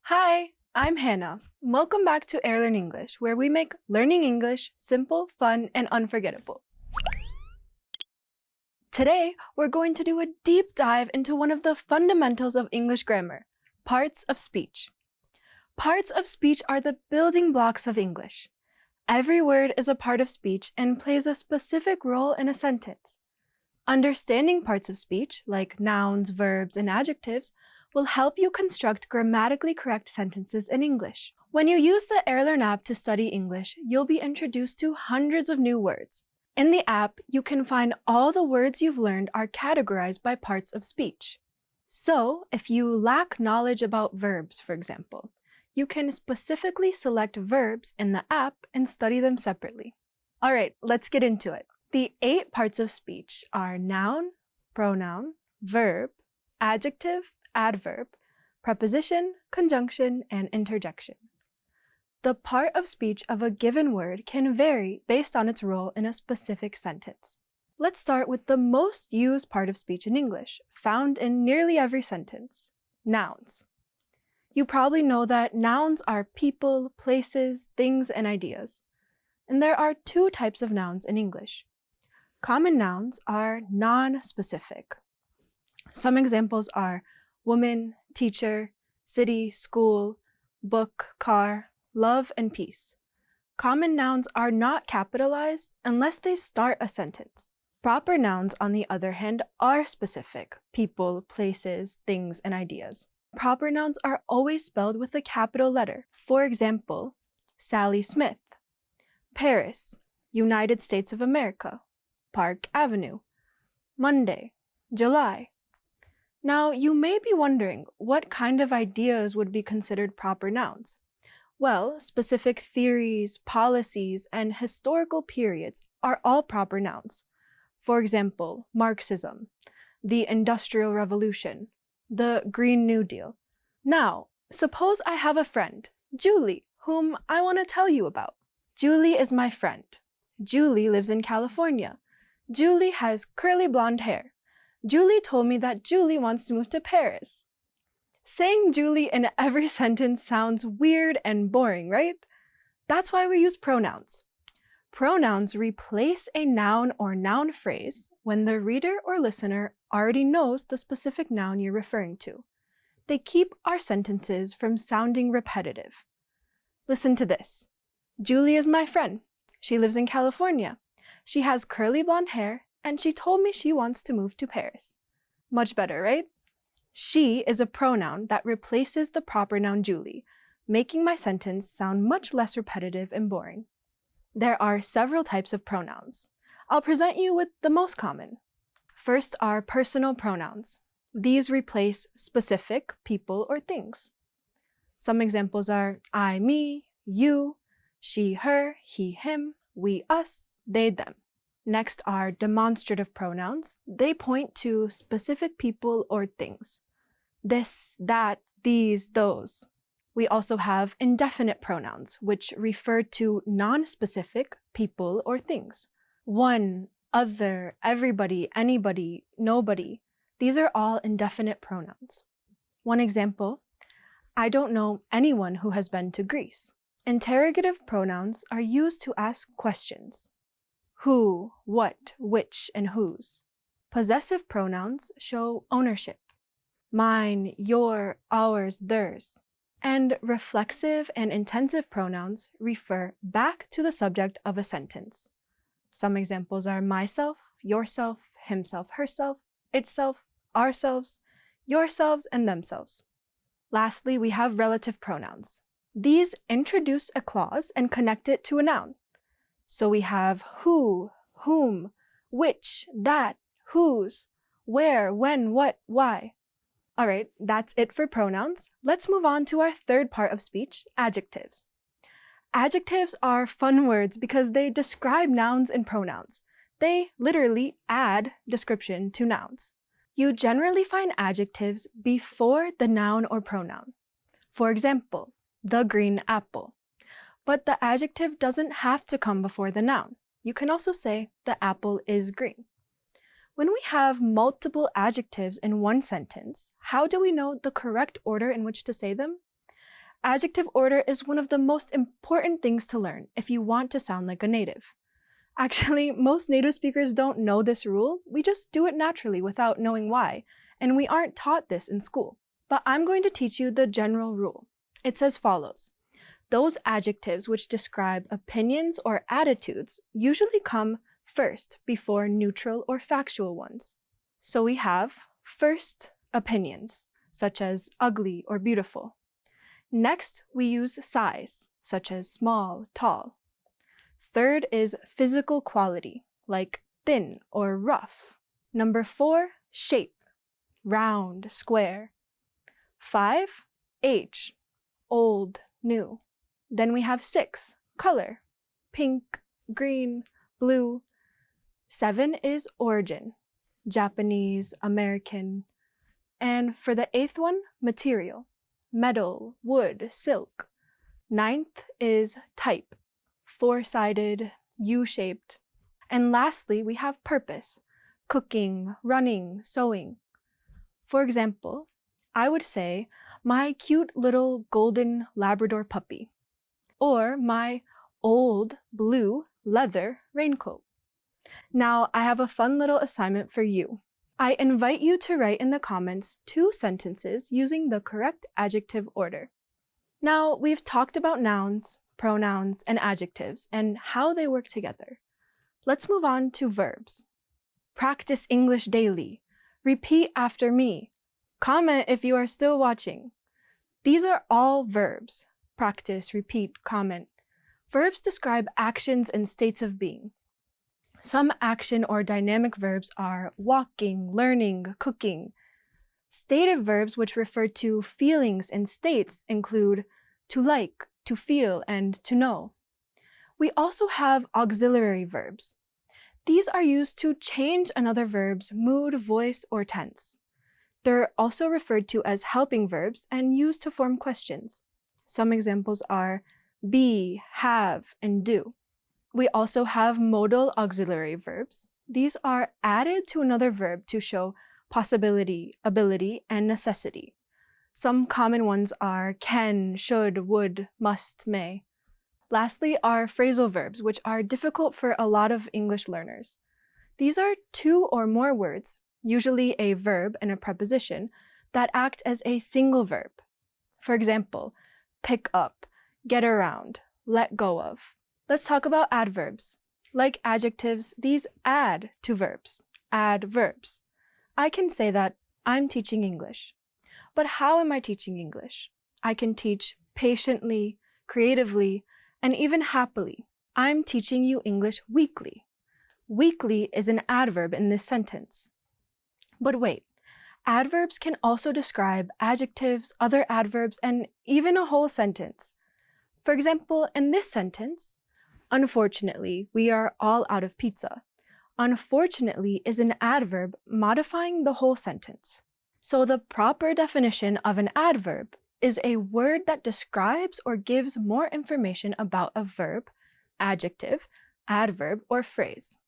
Hi, I'm Hannah. Welcome back to Airlearn English, where we make learning English simple, fun, and unforgettable. Today, we're going to do a deep dive into one of the fundamentals of English grammar, parts of speech. Parts of speech are the building blocks of English. Every word is a part of speech and plays a specific role in a sentence. Understanding parts of speech, like nouns, verbs, and adjectives, will help you construct grammatically correct sentences in English. When you use the Airlearn app to study English, you'll be introduced to hundreds of new words. In the app, you can find all the words you've learned are categorized by parts of speech. So, if you lack knowledge about verbs, for example, you can specifically select verbs in the app and study them separately. All right, let's get into it. The 8 parts of speech are noun, pronoun, verb, adjective, adverb, preposition, conjunction, and interjection. The part of speech of a given word can vary based on its role in a specific sentence. Let's start with the most used part of speech in English, found in nearly every sentence: nouns. You probably know that nouns are people, places, things, and ideas. And there are 2 types of nouns in English. Common nouns are non-specific. Some examples are woman, teacher, city, school, book, car, love, and peace. Common nouns are not capitalized unless they start a sentence. Proper nouns, on the other hand, are specific: people, places, things, and ideas. Proper nouns are always spelled with a capital letter. For example, Sally Smith, Paris, United States of America, Park Avenue, Monday, July. Now, you may be wondering what kind of ideas would be considered proper nouns. Well, specific theories, policies, and historical periods are all proper nouns. For example, Marxism, the Industrial Revolution, the Green New Deal. Now, suppose I have a friend, Julie, whom I want to tell you about. Julie is my friend. Julie lives in California. Julie has curly blonde hair. Julie told me that Julie wants to move to Paris. Saying Julie in every sentence sounds weird and boring, right? That's why we use pronouns. Pronouns replace a noun or noun phrase when the reader or listener already knows the specific noun you're referring to. They keep our sentences from sounding repetitive. Listen to this. Julie is my friend. She lives in California. She has curly blonde hair, and she told me she wants to move to Paris. Much better, right? She is a pronoun that replaces the proper noun Julie, making my sentence sound much less repetitive and boring. There are several types of pronouns. I'll present you with the most common. First are personal pronouns. These replace specific people or things. Some examples are I, me, you, she, her, he, him, we, us, they, them. Next are demonstrative pronouns. They point to specific people or things. This, that, these, those. We also have indefinite pronouns, which refer to non-specific people or things. One, other, everybody, anybody, nobody. These are all indefinite pronouns. One example, I don't know anyone who has been to Greece. Interrogative pronouns are used to ask questions. Who, what, which, and whose. Possessive pronouns show ownership. Mine, your, ours, theirs. And reflexive and intensive pronouns refer back to the subject of a sentence. Some examples are myself, yourself, himself, herself, itself, ourselves, yourselves, and themselves. Lastly, we have relative pronouns. These introduce a clause and connect it to a noun. So we have who, whom, which, that, whose, where, when, what, why. All right, that's it for pronouns. Let's move on to our third part of speech, adjectives. Adjectives are fun words because they describe nouns and pronouns. They literally add description to nouns. You generally find adjectives before the noun or pronoun. For example, the green apple. But the adjective doesn't have to come before the noun. You can also say the apple is green. When we have multiple adjectives in one sentence, how do we know the correct order in which to say them? adjective order is one of the most important things to learn if you want to sound like a native. Actually, most native speakers don't know this rule. We just do it naturally without knowing why, and we aren't taught this in school. But I'm going to teach you the general rule. It's as follows. Those adjectives which describe opinions or attitudes usually come first before neutral or factual ones. So we have first, opinions, such as ugly or beautiful. Next, we use size, such as small, tall. Third is physical quality, like thin or rough. Number 4, shape, round, square. 5, age, old, new. Then we have 6, color, pink, green, blue. 7 is origin, Japanese, American. And for the 8th one, material, metal, wood, silk. 9th is type, 4-sided, U-shaped. And lastly, we have purpose, cooking, running, sewing. For example, I would say, my cute little golden Labrador puppy, or my old blue leather raincoat. Now, I have a fun little assignment for you. I invite you to write in the comments 2 sentences using the correct adjective order. Now, we've talked about nouns, pronouns, and adjectives, and how they work together. Let's move on to verbs. Practice English daily. Repeat after me. Comment if you are still watching. These are all verbs. Practice, repeat, comment. Verbs describe actions and states of being. Some action or dynamic verbs are walking, learning, cooking. Stative verbs, which refer to feelings and states, include to like, to feel, and to know. We also have auxiliary verbs. These are used to change another verb's mood, voice, or tense. They're also referred to as helping verbs and used to form questions. Some examples are be, have, and do. We also have modal auxiliary verbs. These are added to another verb to show possibility, ability, and necessity. Some common ones are can, should, would, must, may. Lastly are phrasal verbs, which are difficult for a lot of English learners. These are 2 or more words, usually a verb and a preposition, that act as a single verb. For example, pick up, get around, let go of. Let's talk about adverbs. Like adjectives, these add to verbs, adverbs. I can say that I'm teaching English. But how am I teaching English? I can teach patiently, creatively, and even happily. I'm teaching you English weekly. Weekly is an adverb in this sentence. But wait, adverbs can also describe adjectives, other adverbs, and even a whole sentence. For example, in this sentence, unfortunately, we are all out of pizza. Unfortunately is an adverb modifying the whole sentence. So the proper definition of an adverb is a word that describes or gives more information about a verb, adjective, adverb, or phrase.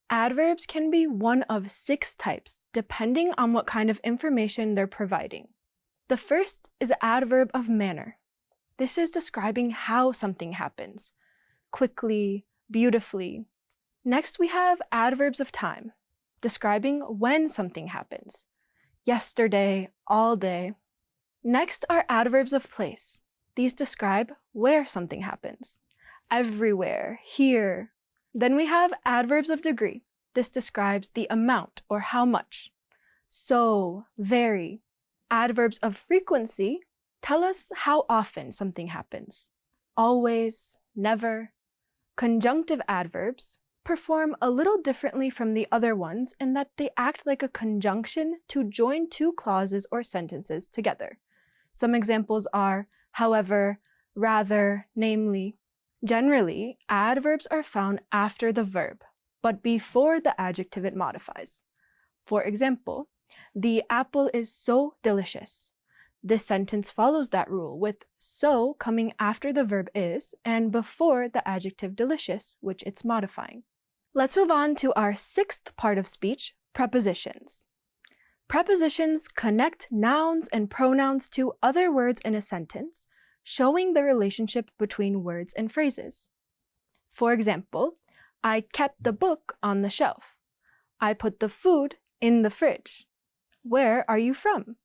Adverbs can be one of 6 types, depending on what kind of information they're providing. The first is adverb of manner. This is describing how something happens. Quickly, beautifully. Next, we have adverbs of time, describing when something happens. Yesterday, all day. Next are adverbs of place. These describe where something happens. Everywhere, here. Then we have adverbs of degree. This describes the amount or how much. So, very. Adverbs of frequency tell us how often something happens. Always, never. Conjunctive adverbs perform a little differently from the other ones in that they act like a conjunction to join 2 clauses or sentences together. Some examples are however, rather, namely. Generally, adverbs are found after the verb, but before the adjective it modifies. For example, the apple is so delicious. This sentence follows that rule, with so coming after the verb is and before the adjective delicious, which it's modifying. Let's move on to our 6th part of speech, prepositions. Prepositions connect nouns and pronouns to other words in a sentence, showing the relationship between words and phrases. For example, I kept the book on the shelf. I put the food in the fridge. Where are you from?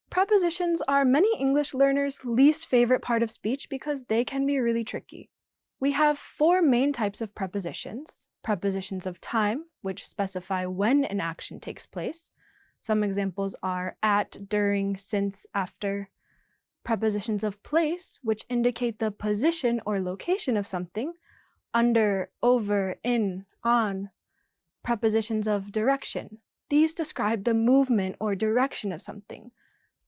Prepositions are many English learners' least favorite part of speech because they can be really tricky. We have 4 main types of prepositions. Prepositions of time, which specify when an action takes place. Some examples are at, during, since, after. Prepositions of place, which indicate the position or location of something. Under, over, in, on. Prepositions of direction. These describe the movement or direction of something.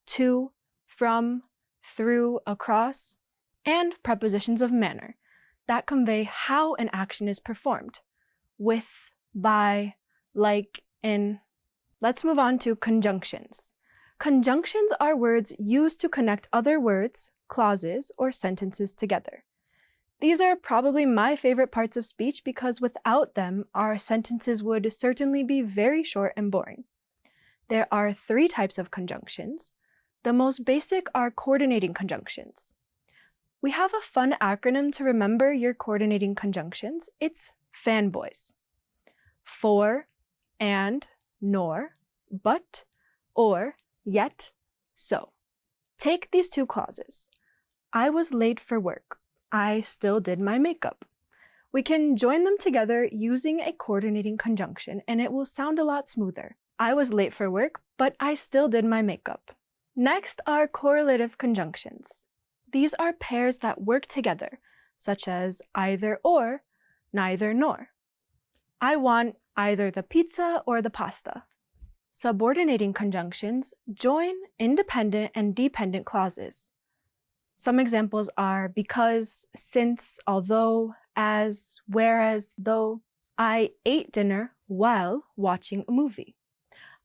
To, from, through, across. And prepositions of manner that convey how an action is performed. With, by, like, in. Let's move on to conjunctions. Conjunctions are words used to connect other words, clauses, or sentences together. These are probably my favorite parts of speech because without them, our sentences would certainly be very short and boring. There are 3 types of conjunctions. The most basic are coordinating conjunctions. We have a fun acronym to remember your coordinating conjunctions. It's FANBOYS. For, and, nor, but, or, yet, so. Take these 2 clauses. I was late for work. I still did my makeup. We can join them together using a coordinating conjunction and it will sound a lot smoother. I was late for work, but I still did my makeup. Next are correlative conjunctions. These are pairs that work together, such as either or, neither nor. I want either the pizza or the pasta. Subordinating conjunctions join independent and dependent clauses. Some examples are because, since, although, as, whereas, though. I ate dinner while watching a movie.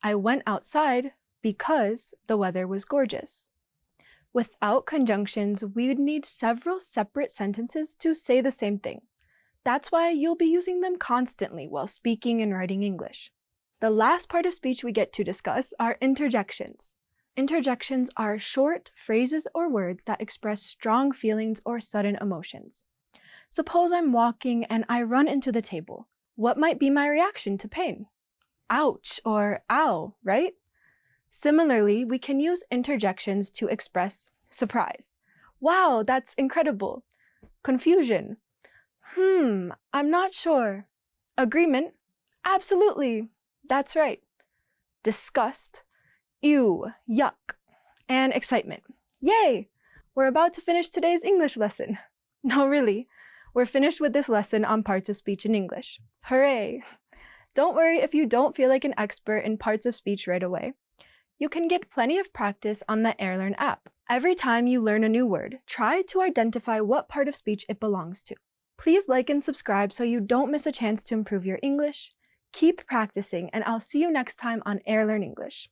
I went outside because the weather was gorgeous. Without conjunctions, we would need several separate sentences to say the same thing. That's why you'll be using them constantly while speaking and writing English. The last part of speech we get to discuss are interjections. Interjections are short phrases or words that express strong feelings or sudden emotions. Suppose I'm walking and I run into the table. What might be my reaction to pain? Ouch or ow, right? Similarly, we can use interjections to express surprise. Wow, that's incredible. Confusion. I'm not sure. Agreement. Absolutely. That's right. Disgust. Ew, yuck. And excitement. Yay! We're about to finish today's English lesson. No, really. We're finished with this lesson on parts of speech in English. Hooray! Don't worry if you don't feel like an expert in parts of speech right away. You can get plenty of practice on the Airlearn app. Every time you learn a new word, try to identify what part of speech it belongs to. Please like and subscribe so you don't miss a chance to improve your English. Keep practicing, and I'll see you next time on Airlearn English.